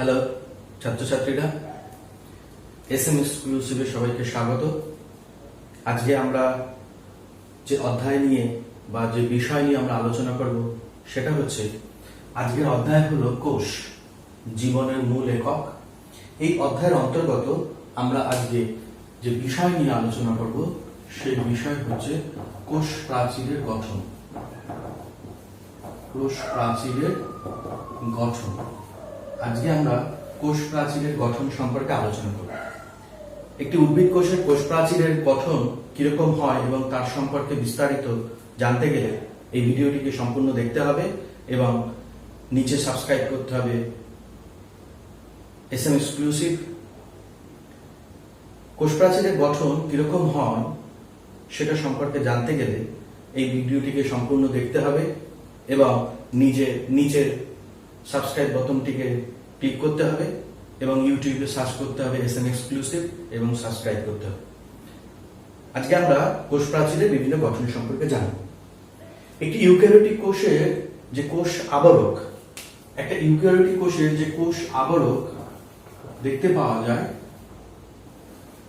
Hello ছাত্রছাত্রীরা, SM এক্সক্লুসিভে সবাইকে স্বাগত। আজকে আমরা যে অধ্যায় নিয়ে বা যে বিষয় নিয়ে আমরা আলোচনা করব সেটা হচ্ছে, আজকের অধ্যায় হলো কোষ, জীবনের মূল একক। এই অধ্যায়ের অন্তর্গত আমরা আজকে যে বিষয় নিয়ে আলোচনা করব সেই বিষয় হচ্ছে কোষ প্রাচীরের গঠন। কোষ প্রাচীরের গঠন। আজকে আমরা কোষ প্রাচীরের গঠন সম্পর্কে আলোচনা করব। একটি উদ্ভিদ কোষের কোষ প্রাচীরের গঠন কিরকম হয় এবং তার সম্পর্কে বিস্তারিত জানতে গেলে এই ভিডিওটিকে সম্পূর্ণ দেখতে হবে এবং নিচে সাবস্ক্রাইব করতে হবে এসএম এক্সক্লুসিভ। কোষ প্রাচীরের গঠন কিরকম হয় সেটা সম্পর্কে জানতে গেলে এই ভিডিওটিকে সম্পূর্ণ দেখতে হবে এবং নিচের সাবস্ক্রাইব বাটনটিকে ক্লিক করতে হবে এবং ইউটিউবে সার্চ করতে হবে এসএম এক্সক্লুসিভ এবং সাবস্ক্রাইব করতে হবে। আজকে আমরা কোষ প্রাচীরের বিভিন্ন গঠন সম্পর্কে জানব। একটি ইউক্যারিওটিক কোষের যে কোষ আবরক, একটা ইউক্যারিওটিক কোষের যে কোষ আবরক দেখতে পাওয়া যায়,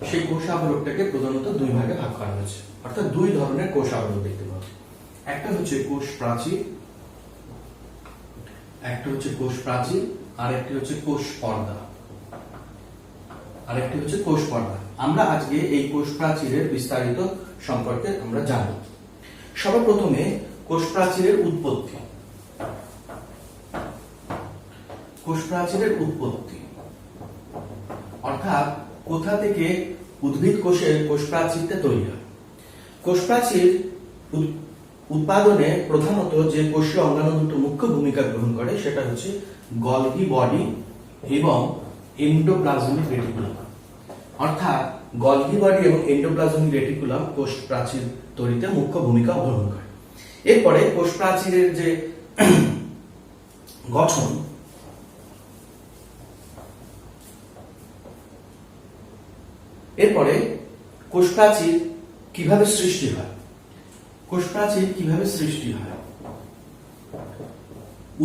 সেই কোষ আবরকটাকে প্রধানত দুই ভাগে ভাগ করা হয়েছে, অর্থাৎ দুই ধরনের কোষ আবরক দেখতে পাওয়া যায়। একটা হচ্ছে কোষ প্রাচীর, আর একটি হচ্ছে কোষ পর্দা। আমরা আজকে এই কোষ প্রাচীরের বিস্তারিত সম্পর্কে আমরা জানব। সর্বপ্রথমে কোষ প্রাচীরের উৎপত্তি, অর্থাৎ কোথা থেকে উদ্ভিদ কোষের কোষ প্রাচীরটা তৈরি হয়। কোষ প্রাচীর উৎপাদনে প্রধানত যে কোষীয় অঙ্গাণু দুটো মুখ্য ভূমিকা গ্রহণ করে সেটা হচ্ছে গলগি বডি এবং এন্ডোপ্লাজমিক রেটিকুলাম। অর্থাৎ গলগি বডি এবং এন্ডোপ্লাজমিক রেটিকুলাম কোষ প্রাচীর তৈরিতে মুখ্য ভূমিকা গ্রহণ করে। এরপরে কোষ প্রাচীরের যে গঠন, এরপরে কোষ প্রাচীর কিভাবে সৃষ্টি হয়।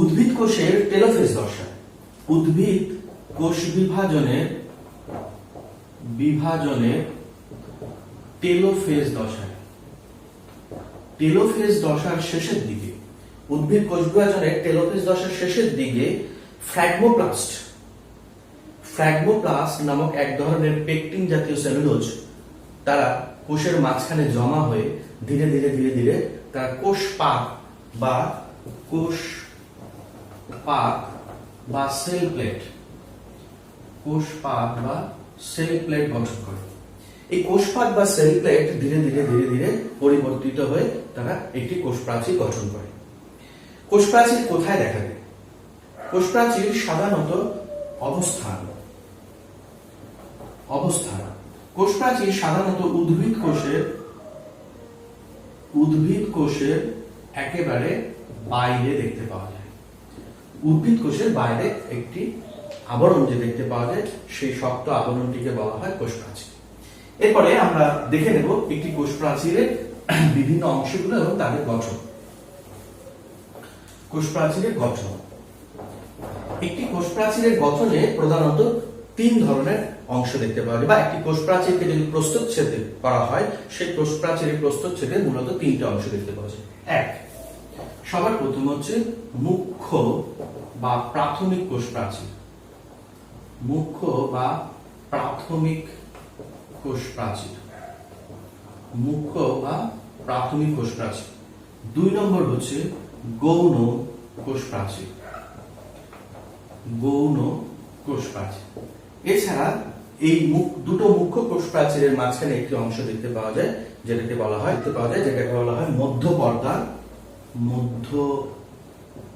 উদ্ভিদ কোষের টেলোফেজ দশায়, উদ্ভিদ কোষ বিভাজনের টেলোফেজ দশার শেষের দিকে, উদ্ভিদ কোষ বিভাজনের টেলোফেজ দশার শেষের দিকে ফ্র্যাগমোপ্লাস্ট নামক এক ধরনের পেকটিন জাতীয় সেলুলোজ তারা কোষের মাঝখানে জমা হয়ে ধীরে ধীরে তারা কোষ পাক বা সেল প্লেট গঠন করে। এই কোষ পাক বা সেল প্লেট ধীরে ধীরে পরিবর্তিত হয়ে তারা একটি কোষ প্রাচীর গঠন করে। কোষ প্রাচীর কোথায় দেখা যায়? কোষ প্রাচীর সাধারণত অবস্থান। কোষ প্রাচীর সাধারণত উদ্ভিদ কোষের একেবারে বাইরে দেখতে পাওয়া যায়। উদ্ভিদ কোষের বাইরে একটি আবরণ যে দেখতে পাওয়া যায়, সেই শক্ত আবরণটিকে বলা হয় কোষ প্রাচীর। এরপরে আমরা দেখে নেব একটি কোষ প্রাচীরের বিভিন্ন অংশগুলো এবং তাদের গঠন। কোষ প্রাচীরের গঠন। একটি কোষ প্রাচীরের গঠনে প্রধানত তিন ধরনের অংশ দেখতে পাওয়া যায়, বা একটি কোষ প্রাচীরকে যদি প্রস্থচ্ছেদ করা হয়, সেই কোষ প্রাচীরের প্রস্থচ্ছেদে মূলত তিনটে অংশ দেখতে পাওয়া যায়। সবার প্রথম হচ্ছে মুখ্য বা প্রাথমিক কোষ প্রাচীর। দুই নম্বর হচ্ছে গৌণ কোষ প্রাচীর। এছাড়া এই দুটো মুখ্য কোষ প্রাচীরের মাঝখানে একটি অংশ দেখতে পাওয়া যায় যেটাকে বলা হয় মধ্য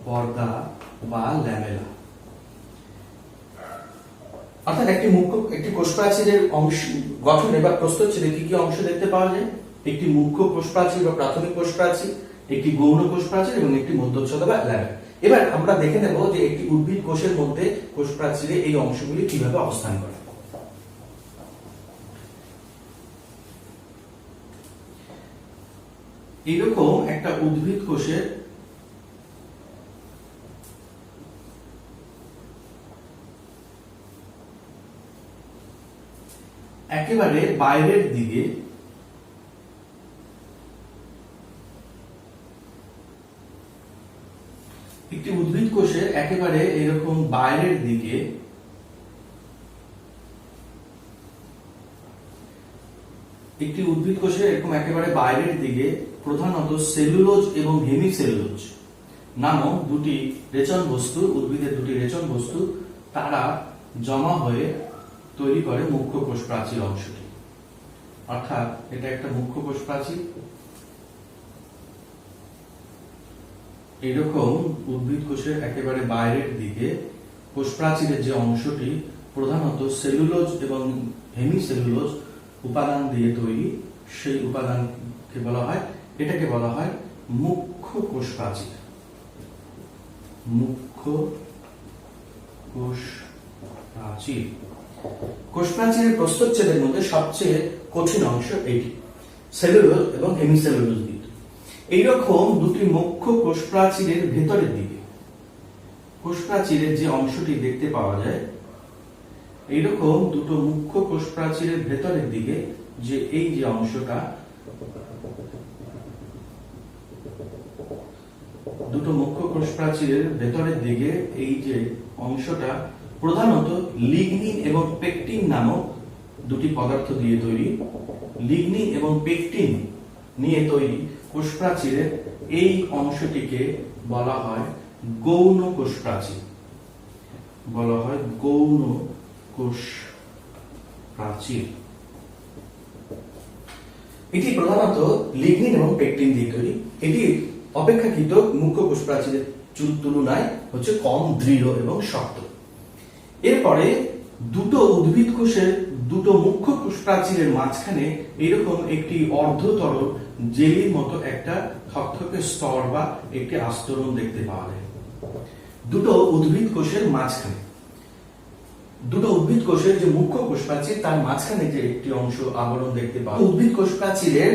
পর্দা বা ল্যামেলা। অর্থাৎ একটি কোষ প্রাচীরের অংশ গঠনে বা প্রস্থচ্ছেদে কি অংশ দেখতে পাওয়া যায়? একটি মুখ্য কোষ প্রাচীর বা প্রাথমিক কোষ প্রাচীর, একটি গৌণ কোষ প্রাচীর এবং একটি মধ্যচ্ছদা বা ল্যামেলা। এবার আমরা দেখে নেব যে একটি উদ্ভিদ কোষের মধ্যে কোষ প্রাচীরে এই অংশগুলি কিভাবে অবস্থান করে। এরকম একটা উদ্ভিদ কোষের একেবারে বাইরের দিকে একটি উদ্ভিদ কোষের একেবারে এরকম বাইরের দিকে একটি উদ্ভিদ কোষের এরকম একেবারে বাইরের দিকে প্রধানত সেলুলোজ এবং হেমিসেলুলোজ নামক দুটি রেচন বস্তু, উদ্ভিদের দুটি রেচন বস্তু, তারা জমা হয়ে তৈরি করে মুখ্য কোষ প্রাচীর অংশটি। অর্থাৎ এটা একটা মুখ্য কোষ প্রাচীর। এইরকম উদ্ভিদ কোষের একেবারে বাইরের দিকে কোষ প্রাচীরের যে অংশটি প্রধানত সেলুলোজ এবং হেমিসেলুলোজ উপাদান দিয়ে তৈরি, সেই উপাদানকে বলা হয়, এটাকে বলা হয় মুখ্য কোষ প্রাচীর। মুখ্য কোষ প্রাচীর। কোষ প্রাচীরের প্রস্থচ্ছেদের মধ্যে সবচেয়ে কঠিন অংশ এটি, সেলুলোজ এবং হেমিসেলুলোজ দিয়ে। এইরকম দুটি মুখ্য কোষ প্রাচীরের ভেতরের দিকে কোষ প্রাচীরের যে অংশটি দেখতে পাওয়া যায়, এইরকম দুটো মুখ্য কোষ প্রাচীরের ভেতরের দিকে যে এই যে অংশটা, দুটো মুখ্য কোষ প্রাচীরের ভেতরের দিকে এই যে অংশটা প্রধানত লিগনিন এবং পেকটিন নামক দুটি পদার্থ দিয়ে তৈরি। লিগনিন এবং পেকটিন নিয়ে তৈরি কোষ প্রাচীরের এই অংশটিকে বলা হয় গৌণ কোষ প্রাচীর। বলা হয় গৌণ কোষ প্রাচীর। এটি প্রধানত লিগনিন এবং পেকটিন দিয়ে তৈরি। এটি অপেক্ষাকৃত মুখ্য কোষ প্রাচীরের তুলনায় হচ্ছে কম দৃঢ় এবং শক্ত। এরপরে দুটো উদ্ভিদ কোষের দুটো মুখ্য কোষ প্রাচীরের মাঝখানে এরকম একটি অর্ধতর জেলির মতো একটা থকথকে স্তর বা একটি আস্তরণ দেখতে পাওয়া যায়। দুটো উদ্ভিদ কোষের মাঝখানে, দুটো উদ্ভিদ কোষের যে মুখ্য কোষ প্রাচীর তার মাঝখানে যে একটি অংশ আবরণ দেখতে পাওয়া, উদ্ভিদ কোষ প্রাচীরের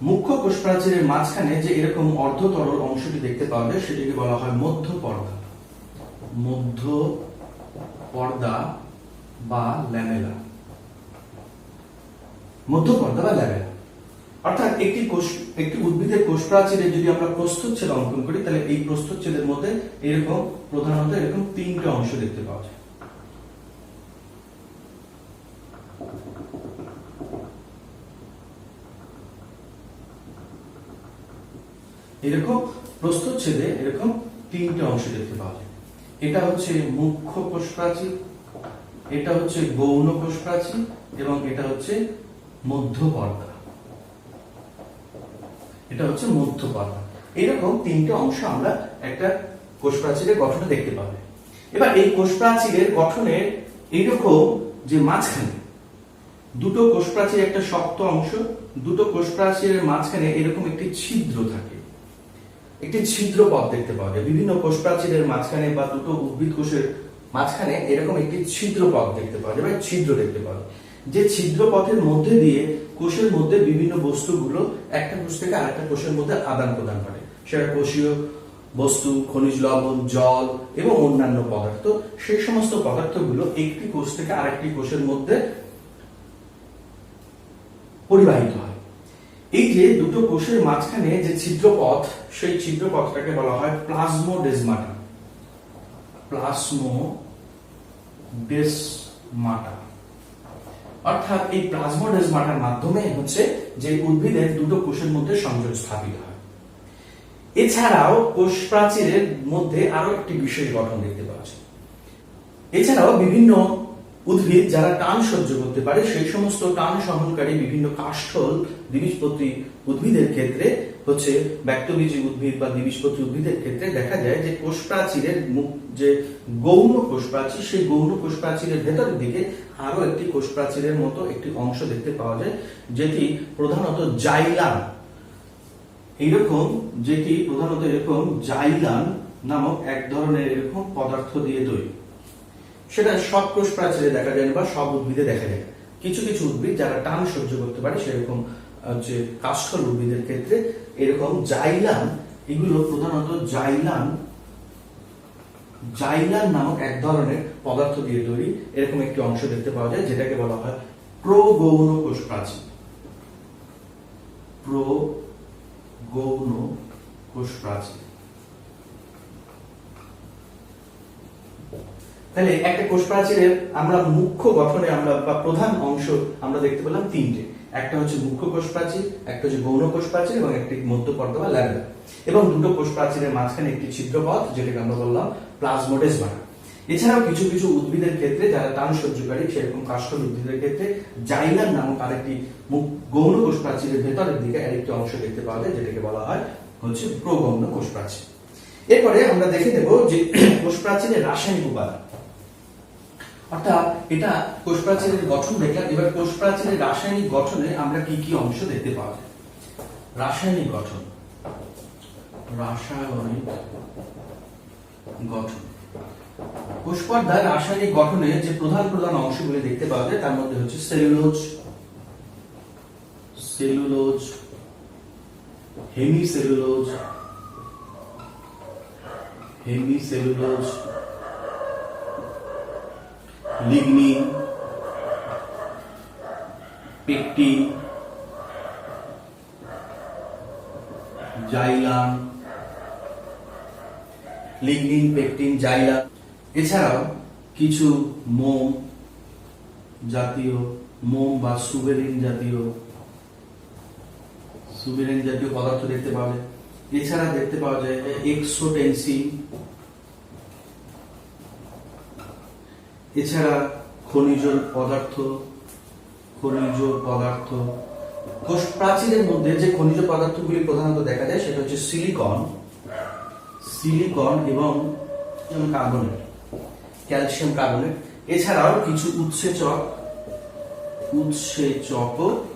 মুখ্য কোষ প্রাচীরের মাঝখানে যে এরকম অর্ধতর অংশটি দেখতে পাওয়া যায় সেটিকে বলা হয় মধ্য পর্দা। মধ্য পর্দা বা ল্যামেলা। মধ্য পর্দা বা ল্যামেলা অর্থাৎ একটি উদ্ভিদের কোষ প্রাচীরে যদি আমরা প্রস্থচ্ছেদ অঙ্কন করি, তাহলে এই প্রস্থচ্ছেদের মধ্যে এরকম প্রধানত এরকম তিনটে অংশ দেখতে পাওয়া যায়। এরকম প্রস্থচ্ছেদে এরকম তিনটে অংশ দেখতে পাওয়া যায়। এটা হচ্ছে মুখ্য কোষ প্রাচীর, এটা হচ্ছে গৌণ কোষ প্রাচীর এবং এটা হচ্ছে মধ্য পর্দা। এটা হচ্ছে মধ্য পর্দা। এরকম তিনটে অংশ আমরা একটা কোষ প্রাচীরের গঠনে দেখতে পাবো। এবার এই কোষ প্রাচীরের গঠনের এইরকম যে মাঝখানে দুটো কোষ প্রাচীর, একটা শক্ত অংশ, দুটো কোষ প্রাচীরের মাঝখানে এরকম একটি ছিদ্র থাকে, একটি ছিদ্র পথ দেখতে পাওয়া যায়। বিভিন্ন কোষ প্রাচীরের মাঝখানে বা দুটো উদ্ভিদ কোষের মাঝখানে এরকম একটি ছিদ্র পথ দেখতে পাওয়া যায় বা ছিদ্র দেখতে পাওয়া যায়, যে ছিদ্র পথের মধ্যে দিয়ে কোষের মধ্যে বিভিন্ন বস্তুগুলো একটা কোষ থেকে আরেকটা কোষের মধ্যে আদান প্রদান করে। সেটা কোষীয় বস্তু, খনিজ লবণ, জল এবং অন্যান্য পদার্থ, সেই সমস্ত পদার্থগুলো একটি কোষ থেকে আরেকটি কোষের মধ্যে পরিবাহিত হয়। এই যে দুটো কোষের মাঝখানে যে ছিদ্রপথ, সেই ছিদ্রপথটাকে বলা হয় প্লাজমোডেসমাটা। প্লাজমোডেসমাটা অর্থাৎ এই প্লাজমোডেসমাটার মাধ্যমে হচ্ছে যে উদ্ভিদের দুটো কোষের মধ্যে সংযোগ স্থাপিত হয়। এছাড়াও কোষ প্রাচীরের মধ্যে আরো একটি বিশেষ গঠন দেখতে পাওয়া যায়। এছাড়াও বিভিন্ন উদ্ভিদ যারা টান সহ্য করতে পারে, সেই সমস্ত টান সহনকারী বিভিন্ন কাষ্ঠল দ্বিবীজপত্রী উদ্ভিদের ক্ষেত্রে হচ্ছে ব্যক্তবীজী উদ্ভিদ বা দ্বিবীজপত্রী উদ্ভিদের ক্ষেত্রে দেখা যায় যে কোষ প্রাচীরের যে গৌণ কোষ প্রাচীর, সেই গৌণ কোষ প্রাচীরের ভেতরের দিকে আরো একটি কোষ প্রাচীরের মতো একটি অংশ দেখতে পাওয়া যায়, যেটি প্রধানত জাইলান, এইরকম যেটি প্রধানত এরকম জাইলান নামক এক ধরনের এরকম পদার্থ দিয়ে তৈরি। সেটা সব কোষ প্রাচীরে দেখা যায় না বা সব উদ্ভিদে দেখা যায়। কিছু কিছু উদ্ভিদ যারা টান সহ্য করতে পারে, সেরকম যে কাষ্ঠল উদ্ভিদের ক্ষেত্রে এরকম জাইলান, এগুলো প্রধানত জাইলান নামক এক ধরনের পদার্থ দিয়ে তৈরি। এরকম একটি অংশ দেখতে পাওয়া যায় যেটাকে বলা হয় প্রগৌণ কোষ প্রাচীর, প্রগৌণ কোষ প্রাচীর। তাহলে একটা কোষ প্রাচীরের আমরা মুখ্য গঠনে আমরা বা প্রধান অংশ আমরা দেখতে পেলাম তিনটে। একটা হচ্ছে মুখ্য কোষ প্রাচীর, একটা হচ্ছে গৌণ কোষ প্রাচীর এবং একটি মধ্যপর্দা বা ল্যামেলা, এবং দুটো কোষ প্রাচীরের মাঝখানে একটি ছিদ্রপথ যেটাকে আমরা বললাম প্লাজমোডেসমা। এছাড়াও কিছু কিছু উদ্ভিদের ক্ষেত্রে যারা টান সহ্যকারী সেরকম কাষ্ঠল উদ্ভিদের ক্ষেত্রে জাইলাম নামক আরেকটি গৌণ কোষ প্রাচীরের ভেতরের দিকে আরেকটি অংশ দেখতে পাওয়া যায় যেটাকে বলা হয় হচ্ছে প্রগৌণ কোষ প্রাচীর। এরপরে আমরা দেখে দেব যে কোষ প্রাচীরের রাসায়নিক উপাদান, অর্থাৎ এটা কোষ প্রাচীরের গঠন দেখলাম। এবার কোষ প্রাচীরের রাসায়নিক গঠনে আমরা কি কি অংশ দেখতে পাওয়া যায়। রাসায়নিক গঠন, রাসায়নিক গঠন। কোষ পর্দায় রাসায়নিক গঠনে যে প্রধান প্রধান অংশগুলি দেখতে পাওয়া যায় তার মধ্যে হচ্ছে cellulose, cellulose, hemicellulose, hemicellulose, lignin, pectin, জাইলাম, lignin, pectin, জাইলাম। এছাড়াও কিছু মোম জাতীয়, মোম বা সুবেরিন জাতীয় পদার্থ দেখতে পাওয়া যায়। এছাড়া দেখতে পাওয়া যায় এক্সোটেনসিন, এছাড়া খনিজ পদার্থ। কোষ প্রাচীরের মধ্যে যে খনিজ পদার্থগুলি প্রধানত দেখা যায় সেটা হচ্ছে সিলিকন এবং কার্বনেট, ক্যালসিয়াম কার্বনেট। এছাড়াও কিছু উৎসেচক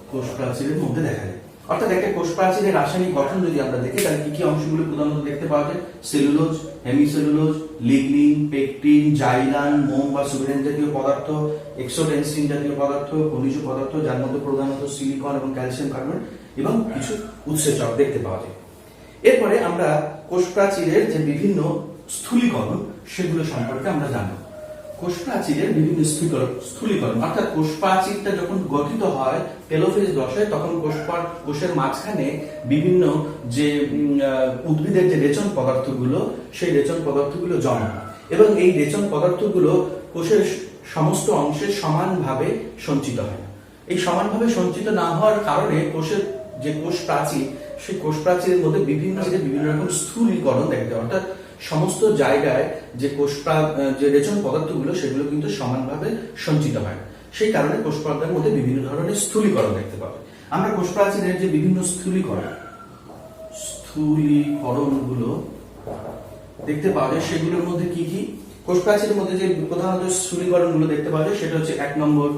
কোষ প্রাচীরের মধ্যে দেখা যায়। অর্থাৎ একটা কোষ প্রাচীরের রাসায়নিক গঠন যদি আমরা দেখি তাহলে কি কি অংশগুলো প্রধানত দেখতে পাওয়া যায়। Cellulose, hemicellulose, lignin, pectin, xylan, মোম বা সুবেরিন জাতীয় পদার্থ, এক্সোটেনসিন জাতীয় পদার্থ, খনিজ পদার্থ যার মধ্যে প্রধানত সিলিকন এবং ক্যালসিয়াম কার্বনেট এবং কিছু উৎসেচক দেখতে পাওয়া যায়। এরপরে আমরা কোষ প্রাচীরের যে বিভিন্ন স্থূলীকরণ সেগুলো সম্পর্কে আমরা জানব। কোষ প্রাচীরের বিভিন্ন স্থূলীকরণ, অর্থাৎ কোষ প্রাচীরটা যখন গঠিত হয় টেলোফেজ দশায় তখন কোষের মাঝখানে বিভিন্ন যে উদ্ভিদের যে রেচন পদার্থগুলো সেই রেচন পদার্থগুলো জমা হয় এবং এই রেচন পদার্থগুলো কোষের সমস্ত অংশে সমানভাবে সঞ্চিত হয়। এই সমানভাবে সঞ্চিত না হওয়ার কারণে কোষের যে কোষ প্রাচীর সেই কোষ প্রাচীরের মধ্যে বিভিন্ন রকম স্থূলীকরণ দেখা যায়। অর্থাৎ সমস্ত জায়গায় যে যে রেচন পদার্থগুলো সেগুলো কিন্তু সমানভাবে সঞ্চিত হয়, সেই কারণে কোষ পর্দার মধ্যে বিভিন্ন ধরনের স্থূলীকরণ দেখতে পাবে। আমরা কোষ প্রাচীরের যে বিভিন্ন স্থূলীকরণগুলো দেখতে পাওয়া যায় সেগুলোর মধ্যে কি কি। কোষ প্রাচীরের মধ্যে যে প্রধানত স্থূলীকরণগুলো দেখতে পাওয়া যায় সেটা হচ্ছে 1 নম্বর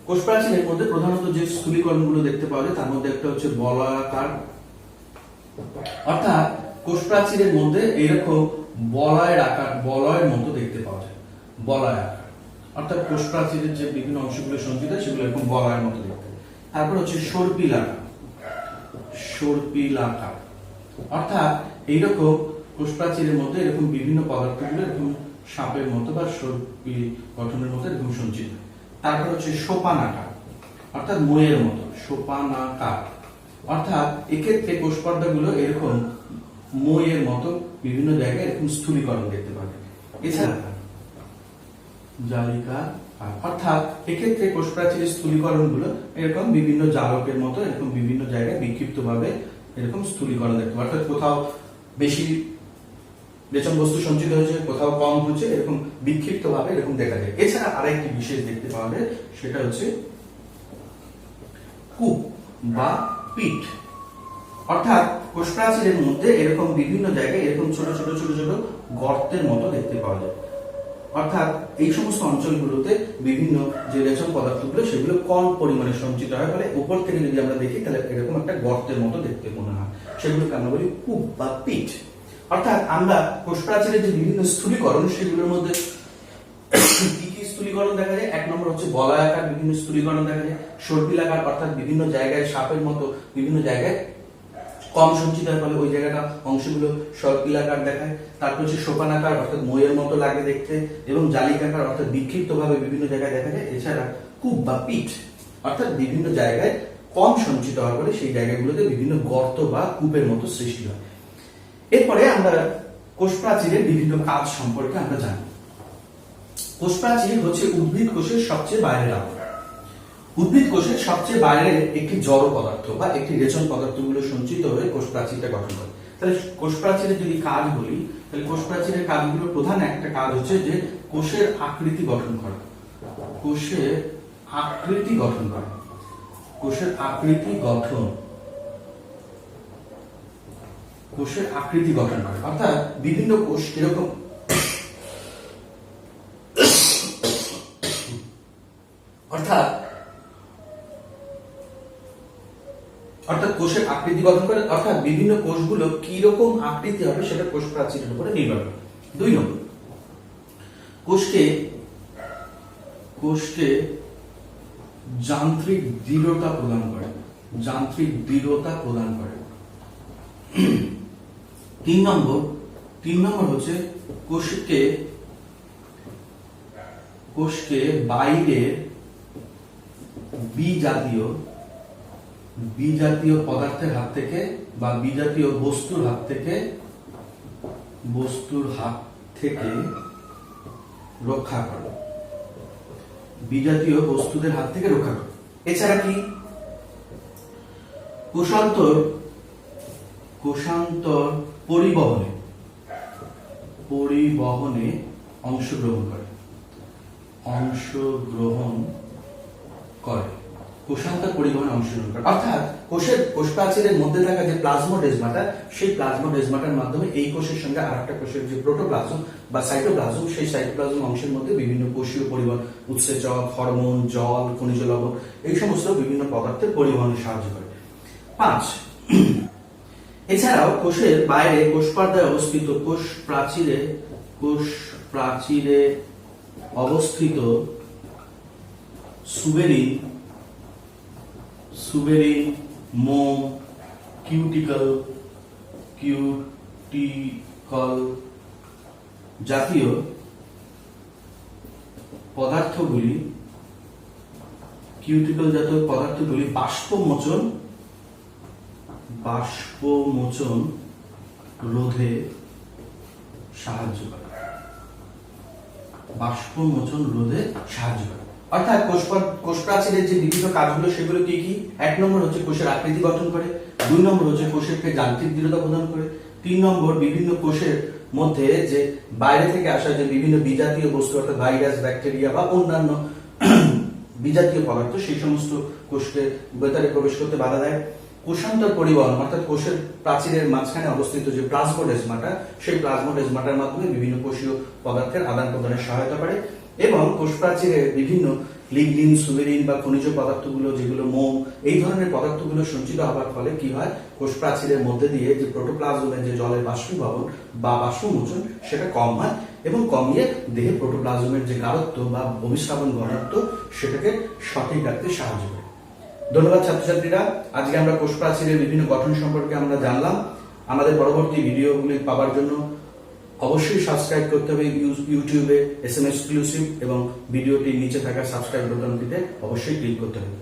কোষ প্রাচীরের মধ্যে প্রধানত যে স্থূলীকরণগুলো দেখতে পাওয়া যায় তার মধ্যে একটা হচ্ছে বলয়াকার, অর্থাৎ কোষ প্রাচীরের মধ্যে এরকম বলয়ের মতো দেখতে পাওয়া যায়। বলয়াকার অর্থাৎ কোষ প্রাচীরের যে বিভিন্ন অংশগুলো সঞ্চিত সেগুলো এরকম বলয়ের মতো দেখতে। তারপর হচ্ছে সর্পিলাকার, অর্থাৎ এইরকম কোষ প্রাচীরের মধ্যে এরকম বিভিন্ন পদার্থগুলো এরকম সাপের মতো বা সর্পি গঠনের মতো এরকম সঞ্চিত। তারপর হচ্ছে সোপানাকার, অর্থাৎ মইয়ের মতো, সোপানাকার, অর্থাৎ এক্ষেত্রে কোষ পর্দাগুলো এরকম মইয়ের মতো বিভিন্ন জায়গায় এরকম স্থূলীকরণ দেখতে পাবে। এছাড়া জালিকা, অর্থাৎ এক্ষেত্রে কোষ প্রাচীরের স্থূলীকরণগুলো এরকম বিভিন্ন জালকের মতো এরকম বিভিন্ন জায়গায় বিক্ষিপ্তভাবে এরকম স্থূলীকরণ দেখতে পাবে। অর্থাৎ কোথাও বেশি রেচন বস্তু সঞ্চিত হয়েছে, কোথাও কম হচ্ছে, এরকম বিক্ষিপ্ত ভাবে এরকম দেখা যায়। এছাড়া আরেকটি বিশেষ দেখতে পাওয়া যায় সেটা হচ্ছে কূপ বা পিট, অর্থাৎ কোষ প্রাচীরের মধ্যে এরকম বিভিন্ন জায়গায় এরকম ছোট ছোট গর্তের মতো দেখতে পাওয়া যায়। অর্থাৎ এই সমস্ত অঞ্চলগুলোতে বিভিন্ন যে রেচন পদার্থগুলো সেগুলো কম পরিমাণে সঞ্চিত হয়, ফলে উপর থেকে যদি আমরা দেখি তাহলে এরকম একটা গর্তের মতো দেখতে মনে হয়, সেগুলোকে আমরা বলি কূপ বা পিট। অর্থাৎ আমরা কোষ প্রাচীরের যে বিভিন্ন স্থূলীকরণ সেগুলোর মধ্যে কি কি স্থূলীকরণ দেখা যায়। 1 নম্বর হচ্ছে বলয়াকার বিভিন্ন স্থূলীকরণ দেখা যায়, সর্পিলাকার অর্থাৎ বিভিন্ন জায়গায় সাপের মতো বিভিন্ন জায়গায় কম সঞ্চিত হয় ফলে ওই জায়গাটা অংশগুলো সর্পিলাকার দেখায়। তারপর হচ্ছে সোপানাকার অর্থাৎ মইয়ের মতো লাগে দেখতে, এবং জালিকাকার অর্থাৎ বিক্ষিপ্ত ভাবে বিভিন্ন জায়গায় দেখা যায়। এছাড়া কূপ বা পিট অর্থাৎ বিভিন্ন জায়গায় কম সঞ্চিত হওয়ার ফলে সেই জায়গাগুলোতে বিভিন্ন গর্ত বা কূপের মতো সৃষ্টি হয়। এরপরে আমরা কোষ প্রাচীরের বিভিন্ন কাজ সম্পর্কে আমরা জানি। কোষ প্রাচীর হচ্ছে উদ্ভিদ কোষের সবচেয়ে বাইরের আবরণ। উদ্ভিদ কোষের সবচেয়ে বাইরের একটি জড় পদার্থ বা একটি রেচন পদার্থগুলো সঞ্চিত হয়ে কোষ প্রাচীরটা গঠন করে। তাহলে কোষ প্রাচীরের যদি কাজ বলি, তাহলে কোষ প্রাচীরের কাজগুলো প্রধান একটা কাজ হচ্ছে যে কোষের আকৃতি গঠন করা। কোষের আকৃতি গঠন করা, কোষের আকৃতি গঠন, কোষের আকৃতি গঠন করে। অর্থাৎ বিভিন্ন কোষ কিরকম অর্থাৎ কোষের আকৃতি গঠন করে, অর্থাৎ বিভিন্ন কোষগুলো কি রকম আকৃতি হবে সেটা কোষ প্রাচীরের উপরে নির্ভর করে। 2 নম্বর, কোষকে যান্ত্রিক দৃঢ়তা প্রদান করে, যান্ত্রিক দৃঢ়তা প্রদান করে। 3 নম্বর হচ্ছে কোষকে বাইরের বিজাতীয় পদার্থের হাত থেকে বা বিজাতীয় বস্তুর হাত থেকে রক্ষা করে, বিজাতীয় বস্তুদের হাত থেকে রক্ষা করে। এছাড়া কি কোষান্তর পরিবহনে অংশগ্রহণ করে, কোষান্তর পরিবহনে অংশগ্রহণ করে। অর্থাৎ কোষ প্রাচীরের মধ্যে থাকা যে প্লাজমোডেজমাটা, সেই প্লাজমোডেজমাটার মাধ্যমে এই কোষের সঙ্গে আরেকটা কোষের যে প্রোটোপ্লাজম বা সাইটোপ্লাজম, সেই সাইটোপ্লাজম অংশের মধ্যে বিভিন্ন কোষীয় পরিবহন, উৎসেচক, হরমোন, জল, খনিজ লবণ, এই সমস্ত বিভিন্ন পদার্থের পরিবহনে সাহায্য করে। 5, এছাড়াও কোষের বাইরে কোষ পর্দায় অবস্থিত কোষ প্রাচীরে অবস্থিত সুবেরিন, মোম, কিউটিকল জাতীয় পদার্থগুলি বাষ্পমোচন রোধে সাহায্য করে, অর্থাৎ কোষ প্রাচীরের যে বিভিন্ন কাজগুলো সেগুলো কি কি? 1 নম্বর হচ্ছে কোষের আকৃতি গঠন করে, 2 নম্বর হচ্ছে কোষেরকে যান্ত্রিক দৃঢ়তা প্রদান করে, 3 নম্বর বিভিন্ন কোষের মধ্যে যে বাইরে থেকে আসা যে বিভিন্ন বিজাতীয় বস্তু অর্থাৎ ভাইরাস, ব্যাকটেরিয়া বা অন্যান্য বিজাতীয় পদার্থ সেই সমস্ত কোষকে ভেতরে প্রবেশ করতে বাধা দেয়। কোষান্তর পরিবহন অর্থাৎ কোষের প্রাচীরের মাঝখানে অবস্থিত যে প্লাজমোডেজমাটা, সেই প্লাজমোডেজমাটার মাধ্যমে বিভিন্ন কোষীয় পদার্থের আদান প্রদানে সহায়তা করে। এবং কোষ প্রাচীরের বিভিন্ন লিগনিন, সুবেরিন বা খনিজ পদার্থগুলো যেগুলো মোম, এই ধরনের পদার্থগুলো সঞ্চিত হওয়ার ফলে কি হয়, কোষ প্রাচীরের মধ্যে দিয়ে যে প্রোটোপ্লাজমের যে জলের বাষ্পীভবন বা বাষ্পমোচন সেটা কম হয়, এবং কমিয়ে দেহে প্রোটোপ্লাজমের যে গাঢ়ত্ব বা অভিস্রাবণ ঘনত্ব সেটাকে সঠিক রাখতে সাহায্য করে। ধন্যবাদ ছাত্রছাত্রীরা, আজকে আমরা কোষ প্রাচীরের বিভিন্ন গঠন সম্পর্কে আমরা জানলাম। আমাদের পরবর্তী ভিডিওগুলি পাওয়ার জন্য অবশ্যই সাবস্ক্রাইব করতে হবে ইউটিউবে SM এক্সক্লুসিভ, এবং ভিডিওটির নিচে থাকা সাবস্ক্রাইব বাটনটিতে অবশ্যই ক্লিক করতে হবে।